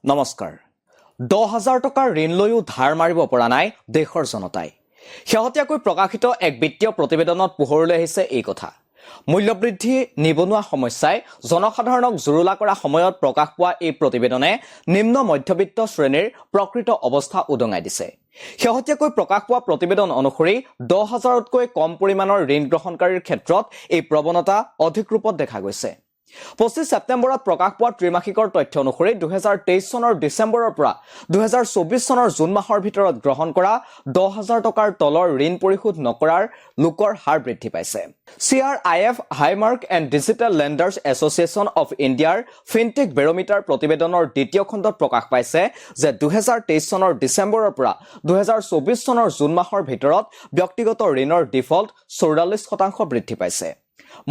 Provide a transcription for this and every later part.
নমস্কাৰ 10,000 টকাৰ ঋণ লৈও ধাৰ মাৰিব পৰা নাই দেশৰ জনতাই শেহতীয়াকৈ প্ৰকাশিত এক বিত্তীয় প্ৰতিবেদনত পোহৰলৈ আহিছে এই কথা মূল্যবৃদ্ধি নিবনুৱা সমস্যাই জনসাধাৰণক জুৰুলা কৰা সময়ত প্ৰকাশ পোৱা এই প্ৰতিবেদনে নিম্ন মধ্যবিত্ত শ্ৰেণীৰ প্ৰকৃত অৱস্থা উদঙাই দিছে শেহতীয়াকৈ প্ৰকাশ পোৱা প্ৰতিবেদন অনুসৰি 10,000তকৈ কম পৰিমাণৰ ঋণ গ্ৰহণকাৰীৰ ক্ষেত্ৰত এই প্ৰৱণতা অধিক ৰূপত দেখা গৈছে 25 ছেপ্টেম্বৰত প্ৰকাশ পোৱা ত্ৰিমাসিকৰ তথ্য অনুসৰি 2023 চনৰ ডিচেম্বৰৰ পৰা 2024 চনৰ জুন মাহৰ ভিতৰত গ্ৰহণ কৰা 10,000 টকাৰ তলৰ ঋণ পৰিশোধ নকৰাৰ লোকৰ হাৰ বৃদ্ধি পাইছে CRIF Highmark and digital lenders association of ইণ্ডিয়াৰ ফিনটেক বেৰোমিটাৰ প্ৰতিবেদনৰ দ্বিতীয় খণ্ডত প্ৰকাশ পাইছে যে 2023 চনৰ ডিচেম্বৰৰ পৰা 2024 চনৰ জুন মাহৰ ভিতৰত ব্যক্তিগত ঋণৰ ডিফল্ট 44% বৃদ্ধি পাইছে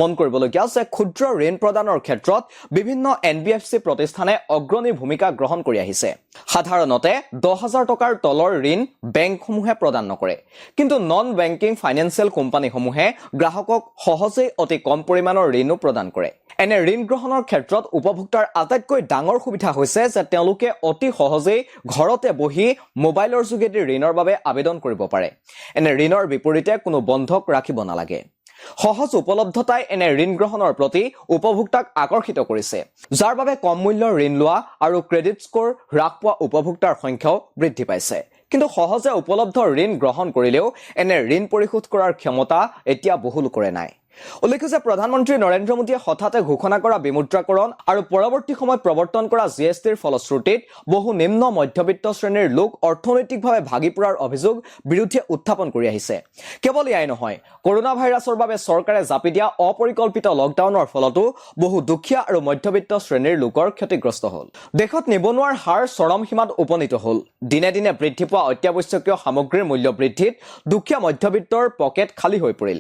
মন কৰিবলগীয়া যে ক্ষুদ্ৰ ঋণ প্ৰদানৰ ক্ষেত্ৰত বিভিন্ন NBFC প্ৰতিষ্ঠানে অগ্ৰণী ভূমিকা গ্ৰহণ কৰি আহিছে সাধাৰণতে 10,000 টকাৰ তলৰ ঋণ বেংকসমূহে প্ৰদান নকৰে কিন্তু নন বেংকিং ফাইনেন্সিয়েল কোম্পানীসমূহে গ্ৰাহকক সহজেই অতি কম পৰিমাণৰ ঋণো প্ৰদান কৰে এনে ঋণ গ্ৰহণৰ ক্ষেত্ৰত উপভোক্তাৰ আটাইতকৈ ডাঙৰ সুবিধা হৈছে যে তেওঁলোকে অতি সহজেই ঘৰতে বহি মোবাইলৰ যোগেদি ঋণৰ বাবে আবেদন কৰিব পাৰে এনে ঋণৰ বিপৰীতে কোনো বন্ধক ৰাখিব নালাগে সহজ উপলব্ধতাই এনে ঋণ গ্ৰহণৰ প্ৰতি উপভোক্তাক আকৰ্ষিত কৰিছে যাৰ বাবে কম মূল্যৰ ঋণ লোৱা আৰু ক্ৰেডিট স্ক'ৰ হ্ৰাস পোৱা উপভোক্তাৰ সংখ্যাও বৃদ্ধি পাইছে কিন্তু সহজে উপলব্ধ ঋণ গ্ৰহণ কৰিলেও এনে ঋণ পৰিশোধ কৰাৰ ক্ষমতা এতিয়া বহু লোকৰে নাই উল্লেখ্য যে প্ৰধানমন্ত্ৰী নৰেন্দ্ৰ মোদীয়ে হঠাতে ঘোষণা কৰা বিমুদ্ৰাকৰণ আৰু পৰৱৰ্তী সময়ত প্ৰৱৰ্তন কৰা GSTৰ ফলশ্ৰুতিত বহু নিম্ন মধ্যবিত্ত শ্ৰেণীৰ লোক অৰ্থনৈতিকভাৱে ভাগি পৰাৰ অভিযোগ বিৰুদ্ধে উত্থাপন কৰি আহিছে কেৱল ইয়াই নহয় কৰোনা ভাইৰাছৰ বাবে চৰকাৰে জাপি দিয়া অপৰিকল্পিত লকডাউনৰ ফলতো বহু দুখীয়া আৰু মধ্যবিত্ত শ্ৰেণীৰ লোকৰ ক্ষতিগ্ৰস্ত হ'ল দেশত নিবনুৱাৰ হাৰ চৰম সীমাত উপনীত হ'ল দিনে দিনে বৃদ্ধি পোৱা অত্যাৱশ্যকীয় সামগ্ৰীৰ মূল্য বৃদ্ধিত দুখীয়া মধ্যবিত্তৰ পকেট খালী হৈ পৰিল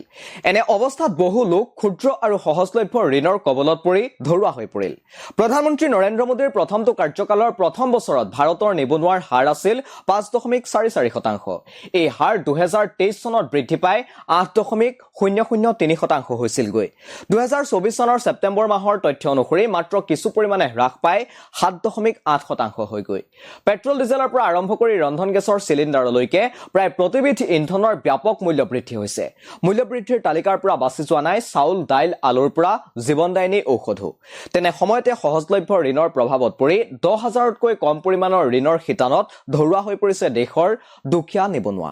এনে অৱস্থাত বহু লোক ক্ষুদ্ৰ আৰু সহজলভ্য ঋণৰ কবলত পৰি ধৰুৱা হৈ পৰিল প্ৰধানমন্ত্ৰী নৰেন্দ্ৰ মোদীৰ প্ৰথমটো কাৰ্যকালৰ প্ৰথম বছৰত ভাৰতৰ নিবনুৱাৰ হাৰ আছিল 5.44% এই হাৰ 2023 চনত বৃদ্ধি পাই 8.003% হৈছিলগৈ 2024 চনৰ ছেপ্টেম্বৰ মাহৰ তথ্য অনুসৰি মাত্ৰ কিছু পৰিমাণে হ্ৰাস পাই 7.8% হৈগৈ পেট্ৰল ডিজেলৰ পৰা আৰম্ভ কৰি ৰন্ধন গেছৰ চিলিণ্ডাৰলৈকে প্ৰায় প্ৰতিবিধ ইন্ধনৰ ব্যাপক মূল্য বৃদ্ধি হৈছে মূল্য বৃদ্ধিৰ তালিকাৰ পৰা বাছি যোৱা নাই চাউল দাইল আলুৰ পৰা জীৱনদায়িনী ঔষধো তেনে সময়তে সহজলভ্য ঋণৰ প্ৰভাৱত পৰি 10,000তকৈ কম পৰিমাণৰ ঋণৰ শিতানত ধৰুৱা হৈ পৰিছে দেশৰ দুখীয়া নিবনুৱা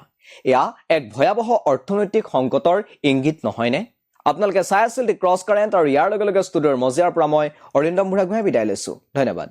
এয়া এক ভয়াৱহ অৰ্থনৈতিক সংকটৰ ইংগিত নহয়নে আপোনালোকে চাই আছিল দি ক্ৰছ কাৰেণ্ট আৰু ইয়াৰ লগে লগে ষ্টুডিঅ'ৰ মজিয়াৰ পৰা মই অৰিন্দম বুঢ়াগোহাঁই বিদায় লৈছো ধন্যবাদ